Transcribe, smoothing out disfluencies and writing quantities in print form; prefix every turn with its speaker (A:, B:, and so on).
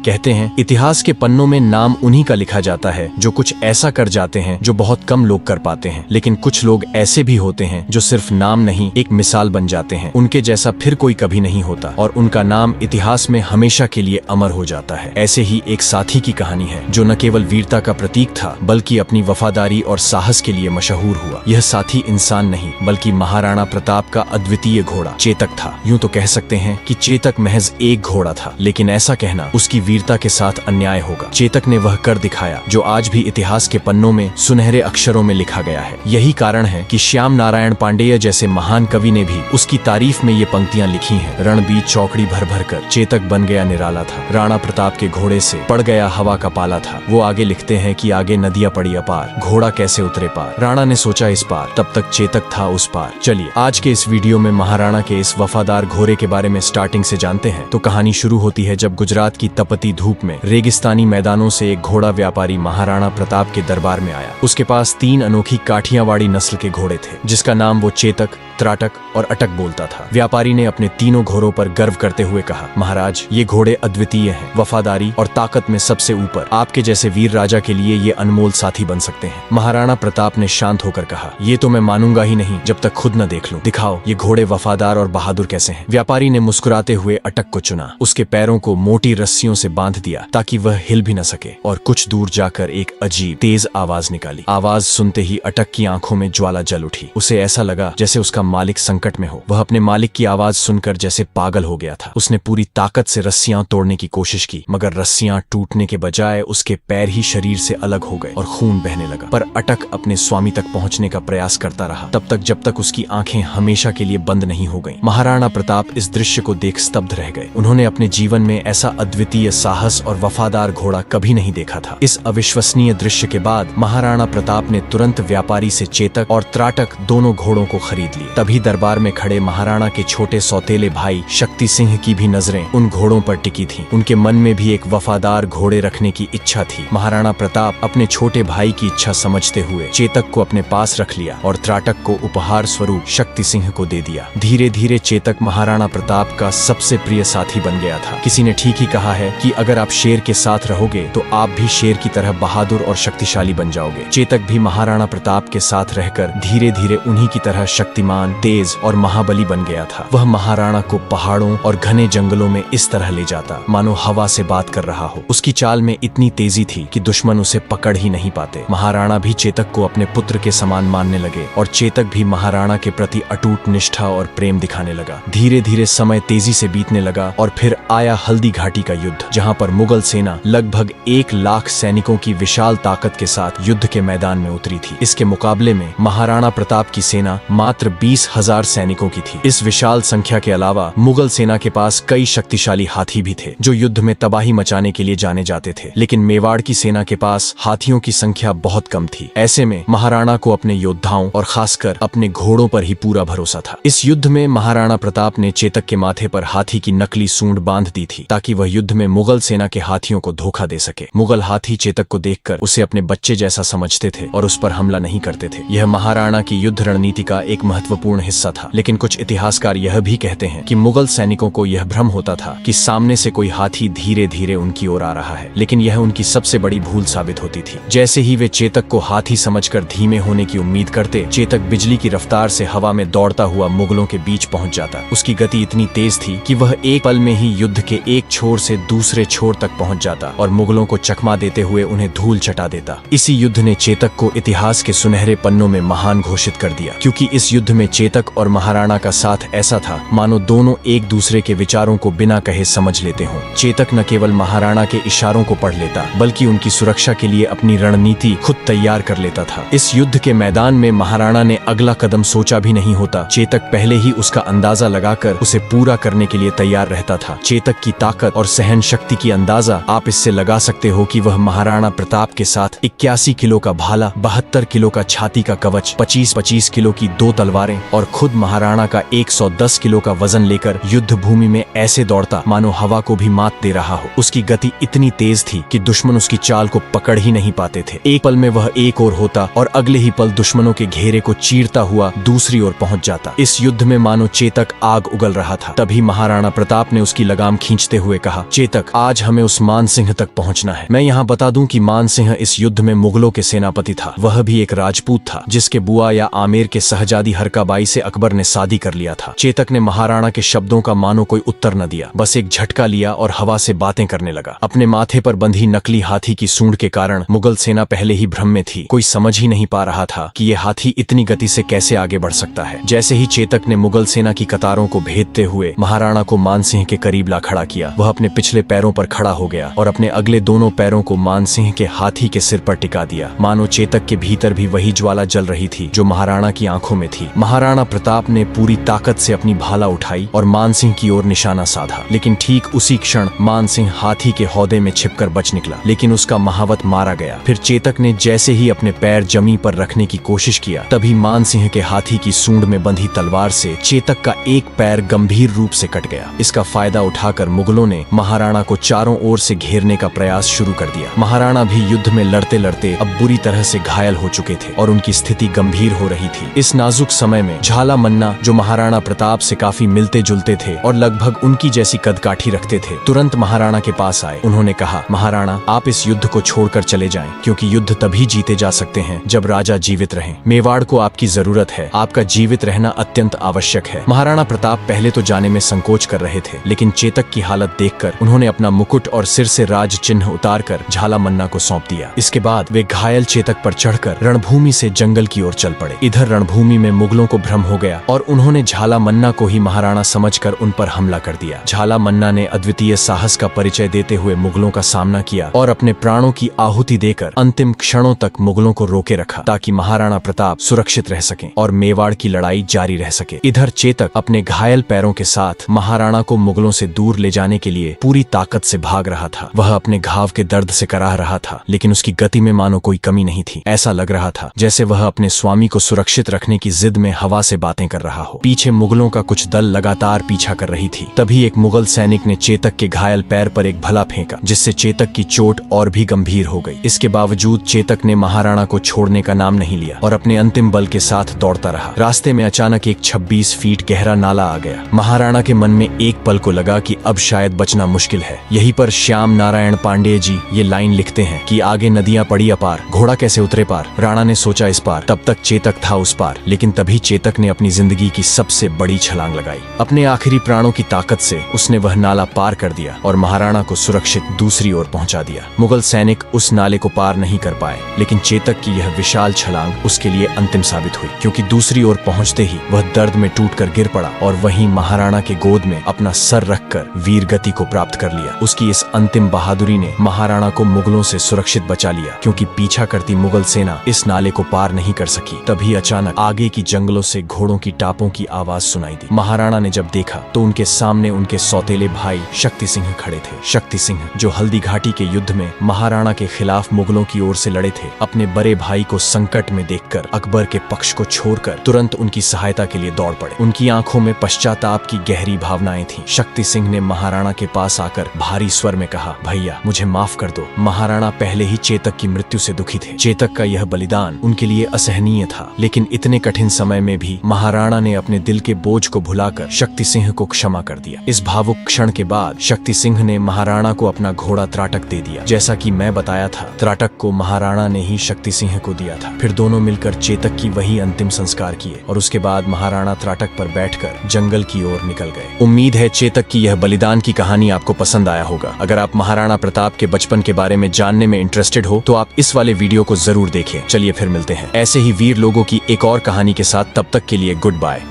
A: कहते हैं इतिहास के पन्नों में नाम उन्हीं का लिखा जाता है जो कुछ ऐसा कर जाते हैं जो बहुत कम लोग कर पाते हैं, लेकिन कुछ लोग ऐसे भी होते हैं जो सिर्फ नाम नहीं एक मिसाल बन जाते हैं। उनके जैसा फिर कोई कभी नहीं होता और उनका नाम इतिहास में हमेशा के लिए अमर हो जाता है। ऐसे ही एक साथी की कहानी है जो न केवल वीरता का प्रतीक था बल्कि अपनी वफादारी और साहस के लिए मशहूर हुआ। यह साथी इंसान नहीं बल्कि महाराणा प्रताप का अद्वितीय घोड़ा चेतक था। यूं तो कह सकते हैं कि चेतक महज एक घोड़ा था, लेकिन ऐसा कहना उसकी वीरता के साथ अन्याय होगा। चेतक ने वह कर दिखाया जो आज भी इतिहास के पन्नों में सुनहरे अक्षरों में लिखा गया है। यही कारण है कि श्याम नारायण पांडेय जैसे महान कवि ने भी उसकी तारीफ में ये पंक्तियां लिखी हैं। रणबीर चौकड़ी भर भर कर चेतक बन गया निराला था, राणा प्रताप के घोड़े से पड़ गया हवा का पाला था। वो आगे लिखते हैं कि आगे नदियां पड़ी अपार, घोड़ा कैसे उतरे पार, राणा ने सोचा इस पार, तब तक चेतक था उस पार। चलिए आज के इस वीडियो में महाराणा के इस वफादार घोड़े के बारे में स्टार्टिंग से जानते हैं। तो कहानी शुरू होती है जब गुजरात की तपती धूप में रेगिस्तानी मैदानों से एक घोड़ा व्यापारी महाराणा प्रताप के दरबार में आया। उसके पास 3 अनोखी काठियावाड़ी नस्ल के घोड़े थे जिसका नाम वो चेतक, त्राटक और अटक बोलता था। व्यापारी ने अपने तीनों घोड़ों पर गर्व करते हुए कहा, महाराज ये घोड़े अद्वितीय हैं, वफादारी और ताकत में सबसे ऊपर। आपके जैसे वीर राजा के लिए ये अनमोल साथी बन सकते हैं। महाराणा प्रताप ने शांत होकर कहा, ये तो मैं मानूंगा ही नहीं जब तक खुद न देख लूं। दिखाओ ये घोड़े वफादार और बहादुर कैसे हैं। व्यापारी ने मुस्कुराते हुए अटक को चुना, उसके पैरों को मोटी रस्सियों से बांध दिया ताकि वह हिल भी न सके और कुछ दूर जाकर एक अजीब तेज आवाज निकाली। आवाज सुनते ही अटक की आंखों में ज्वाला जल उठी। उसे ऐसा लगा जैसे उसका मालिक संकट में हो। वह अपने मालिक की आवाज सुनकर जैसे पागल हो गया था। उसने पूरी ताकत से रस्सियां तोड़ने की कोशिश की मगर रस्सियां टूटने के बजाय उसके पैर ही शरीर से अलग हो गए और खून बहने लगा। पर अटक अपने स्वामी तक पहुंचने का प्रयास करता रहा तब तक जब तक उसकी आंखें हमेशा के लिए बंद नहीं हो गईं। महाराणा प्रताप इस दृश्य को देख स्तब्ध रह गए। उन्होंने अपने जीवन में ऐसा अद्वितीय साहस और वफादार घोड़ा कभी नहीं देखा था। इस अविश्वसनीय दृश्य के बाद महाराणा प्रताप ने तुरंत व्यापारी से चेतक और त्राटक दोनों घोड़ों को खरीद लिए। तभी दरबार में खड़े महाराणा के छोटे सौतेले भाई शक्ति सिंह की भी नजरें उन घोड़ों पर टिकी थीं। उनके मन में भी एक वफादार घोड़े रखने की इच्छा थी। महाराणा प्रताप अपने छोटे भाई की इच्छा समझते हुए चेतक को अपने पास रख लिया और त्राटक को उपहार स्वरूप शक्ति सिंह को दे दिया। धीरे धीरे चेतक महाराणा प्रताप का सबसे प्रिय साथी बन गया था। किसी ने ठीक ही कहा है कि अगर आप शेर के साथ रहोगे तो आप भी शेर की तरह बहादुर और शक्तिशाली बन जाओगे। चेतक भी महाराणा प्रताप के साथ रहकर धीरे धीरे उन्हीं की तरह शक्तिमान, तेज और महाबली बन गया था। वह महाराणा को पहाड़ों और घने जंगलों में इस तरह ले जाता मानो हवा से बात कर रहा हो। उसकी चाल में इतनी तेजी थी कि दुश्मन उसे पकड़ ही नहीं पाते। महाराणा भी चेतक को अपने पुत्र के समान मानने लगे और चेतक भी महाराणा के प्रति अटूट निष्ठा और प्रेम दिखाने लगा। धीरे धीरे समय तेजी से बीतने लगा और फिर आया हल्दी घाटी का युद्ध, जहां पर मुगल सेना लगभग 1 लाख सैनिकों की विशाल ताकत के साथ युद्ध के मैदान में उतरी थी। इसके मुकाबले में महाराणा प्रताप की सेना मात्र 20,000 सैनिकों की थी। इस विशाल संख्या के अलावा मुगल सेना के पास कई शक्तिशाली हाथी भी थे जो युद्ध में तबाही मचाने के लिए जाने जाते थे, लेकिन मेवाड़ की सेना के पास हाथियों की संख्या बहुत कम थी। ऐसे में महाराणा को अपने योद्धाओं और खासकर अपने घोड़ों पर ही पूरा भरोसा था। इस युद्ध में महाराणा प्रताप ने चेतक के माथे पर हाथी की नकली सूंड बांध दी थी ताकि वह युद्ध में मुगल सेना के हाथियों को धोखा दे सके। मुगल हाथी चेतक को देखकर उसे अपने बच्चे जैसा समझते थे और उस पर हमला नहीं करते थे। यह महाराणा की युद्ध रणनीति का एक महत्वपूर्ण हिस्सा था, लेकिन कुछ इतिहासकार यह भी कहते हैं कि मुगल सैनिकों को यह भ्रम होता था कि सामने से कोई हाथी धीरे धीरे उनकी ओर आ रहा है, लेकिन यह उनकी सबसे बड़ी भूल साबित होती थी। जैसे ही वे चेतक को हाथी समझकर धीमे होने की उम्मीद करते, चेतक बिजली की रफ्तार से हवा में दौड़ता हुआ मुगलों के बीच पहुंच जाता। उसकी गति इतनी तेज थी कि वह एक पल में ही युद्ध के एक छोर से दूसरे छोर तक पहुंच जाता और मुगलों को चकमा देते हुए उन्हें धूल चटा देता। इसी युद्ध ने चेतक को इतिहास के सुनहरे पन्नों में महान घोषित कर दिया, क्योंकि इस युद्ध में चेतक और महाराणा का साथ ऐसा था मानो दोनों एक दूसरे के विचारों को बिना कहे समझ लेते हों। चेतक न केवल महाराणा के इशारों को पढ़ लेता बल्कि उनकी सुरक्षा के लिए अपनी रणनीति खुद तैयार कर लेता था। इस युद्ध के मैदान में महाराणा ने अगला कदम सोचा भी नहीं होता, चेतक पहले ही उसका अंदाजा लगाकर उसे पूरा करने के लिए तैयार रहता था। चेतक की ताकत और सहन शक्ति की अंदाजा आप इससे लगा सकते हो कि वह महाराणा प्रताप के साथ 81 किलो का भाला, 72 किलो का छाती का कवच, 25-25 किलो की 2 तलवारें और खुद महाराणा का 110 किलो का वजन लेकर युद्ध भूमि में ऐसे दौड़ता मानो हवा को भी मात दे रहा हो। उसकी गति इतनी तेज थी कि दुश्मन उसकी चाल को पकड़ ही नहीं पाते थे। एक पल में वह एक ओर होता और अगले ही पल दुश्मनों के घेरे को चीरता हुआ दूसरी ओर पहुंच जाता। इस युद्ध में मानो चेतक आग उगल रहा था। तभी महाराणा प्रताप ने उसकी लगाम खींचते हुए कहा, चेतक आज हमें उस मान सिंह तक पहुंचना है। मैं यहाँ बता दूं कि मान सिंह इस युद्ध में मुगलों के सेनापति था। वह भी एक राजपूत था जिसके बुआ या आमेर के सहजादी हरकाबाई से अकबर ने शादी कर लिया था। चेतक ने महाराणा के शब्दों का मानो कोई उत्तर न दिया, बस एक झटका लिया और हवा से बातें करने लगा। अपने माथे पर बंधी नकली हाथी की सूंड के कारण मुगल सेना पहले ही भ्रम में थी। कोई समझ ही नहीं पा रहा था कि ये हाथी इतनी गति से कैसे आगे बढ़ सकता है। जैसे ही चेतक ने मुगल सेना की कतारों को भेदते हुए महाराणा को मान सिंह के करीब ला खड़ा किया, वह अपने पिछले पैरों पर खड़ा हो गया और अपने अगले दोनों पैरों को मान सिंह के हाथी के सिर पर टिका दिया। मानो चेतक के भीतर भी वही ज्वाला जल रही थी जो महाराणा की आंखों में थी। महाराणा प्रताप ने पूरी ताकत से अपनी भाला उठाई और मान सिंह की ओर निशाना साधा, लेकिन ठीक उसी क्षण मान सिंह हाथी के हौदे में छिपकर बच निकला, लेकिन उसका महावत मारा गया। फिर चेतक ने जैसे ही अपने पैर जमी पर रखने की कोशिश किया, तभी मान सिंह के हाथी की सूंड में बंधी तलवार से चेतक का एक पैर गंभीर रूप से कट गया। इसका फायदा उठाकर मुगलों ने महाराणा को चारों ओर से घेरने का प्रयास शुरू कर दिया। महाराणा भी युद्ध में लड़ते लड़ते अब बुरी तरह से घायल हो चुके थे और उनकी स्थिति गंभीर हो रही थी। इस नाजुक समय में झाला मन्ना, जो महाराणा प्रताप से काफी मिलते जुलते थे और लगभग उनकी जैसी कदकाठी रखते थे, तुरंत महाराणा के पास आए। उन्होंने कहा, महाराणा, आप इस युद्ध को छोड़कर चले जाएं, क्योंकि युद्ध तभी जीते जा सकते हैं जब राजा जीवित रहें। मेवाड़ को आपकी जरूरत है, आपका जीवित रहना अत्यंत आवश्यक है। महाराणा प्रताप पहले तो जाने में संकोच कर रहे थे, लेकिन चेतक की हालत देखकर उन्होंने अपना मुकुट और सिर से राज चिन्ह उतारकर झाला मन्ना को सौंप दिया। इसके बाद वे घायल चेतक पर चढ़कर रणभूमि से जंगल की ओर चल पड़े। इधर रणभूमि में मुगलों को भ्रम हो गया और उन्होंने झाला मन्ना को ही महाराणा समझकर उन पर हमला कर दिया। झाला मन्ना ने अद्वितीय साहस का परिचय देते हुए मुगलों का सामना किया और अपने प्राणों की आहुति देकर अंतिम क्षणों तक मुगलों को रोके रखा, ताकि महाराणा प्रताप सुरक्षित रह सकें और मेवाड़ की लड़ाई जारी रह सके। इधर चेतक अपने घायल पैरों के साथ महाराणा को मुगलों से दूर ले जाने के लिए पूरी ताकत से भाग रहा था। वह अपने घाव के दर्द से कराह रहा था, लेकिन उसकी गति में मानो कोई कमी नहीं थी। ऐसा लग रहा था जैसे वह अपने स्वामी को सुरक्षित रखने की जिद में हवा से बातें कर रहा हो। पीछे मुगलों का कुछ दल लगातार पीछा कर रही थी। तभी एक मुगल सैनिक ने चेतक के घायल पैर पर एक भला फेंका, जिससे चेतक की चोट और भी गंभीर हो गई। इसके बावजूद चेतक ने महाराणा को छोड़ने का नाम नहीं लिया और अपने अंतिम बल के साथ दौड़ता रहा। रास्ते में अचानक एक 26 फीट गहरा नाला आ गया। महाराणा के मन में एक पल को लगा कि अब शायद बचना मुश्किल है। यहीं पर श्याम नारायण पांडेय जी ये लाइन लिखते हैं कि आगे नदियां पड़ी अपार, घोड़ा कैसे उतरे पार। राणा ने सोचा इस पार, तब तक चेतक था उस पार, लेकिन तभी चेतक ने अपनी जिंदगी की सबसे बड़ी छलांग लगाई। अपने आखिरी प्राणों की ताकत से उसने वह नाला पार कर दिया और महाराणा को सुरक्षित दूसरी ओर पहुंचा दिया। मुगल सैनिक उस नाले को पार नहीं कर पाए, लेकिन चेतक की यह विशाल छलांग उसके लिए अंतिम साबित हुई, क्योंकि दूसरी ओर पहुंचते ही वह दर्द में टूटकर गिर पड़ा और वहीं महाराणा के गोद में अपना सर रखकर वीर गति को प्राप्त कर लिया। उसकी इस अंतिम बहादुरी ने महाराणा को मुगलों से सुरक्षित बचा लिया, क्योंकि पीछा करती मुगल सेना इस नाले को पार नहीं कर सकी। तभी अचानक आगे की जंगलों से घोड़ों की टापों की आवाज सुनाई दी। महाराणा ने जब देखा तो उनके सामने उनके सौतेले भाई शक्ति सिंह खड़े थे। शक्ति सिंह, जो हल्दी घाटी के युद्ध में महाराणा के खिलाफ मुगलों की ओर से लड़े थे, अपने बड़े भाई को संकट में देखकर अकबर के पक्ष को छोड़कर तुरंत उनकी सहायता के लिए दौड़ पड़े। उनकी आंखों में पश्चाताप की गहरी भावनाएं थीं। शक्ति सिंह ने महाराणा के पास आकर भारी स्वर में कहा, भैया मुझे माफ कर दो। महाराणा पहले ही चेतक की मृत्यु से दुखी थे। चेतक का यह बलिदान उनके लिए असहनीय था, लेकिन इतने कठिन समय में भी महाराणा ने अपने दिल के बोझ को भुलाकर शक्ति सिंह को क्षमा कर दिया। इस भावुक क्षण के बाद शक्ति सिंह ने महाराणा को अपना घोड़ा त्राटक दे दिया। जैसा कि मैं बताया था, त्राटक को महाराणा ने ही शक्ति सिंह को दिया था। फिर दोनों मिलकर चेतक की वही अंतिम संस्कार किए और उसके बाद महाराणा त्राटक पर बैठकर जंगल की ओर निकल गए। उम्मीद है चेतक की यह बलिदान की कहानी आपको पसंद आया होगा। अगर आप महाराणा प्रताप के बचपन के बारे में जानने में इंटरेस्टेड हो तो आप इस वाले वीडियो को जरूर देखें। चलिए फिर मिलते हैं ऐसे ही वीर लोगों की एक और कहानी के साथ। तब तक के लिए गुड बाय।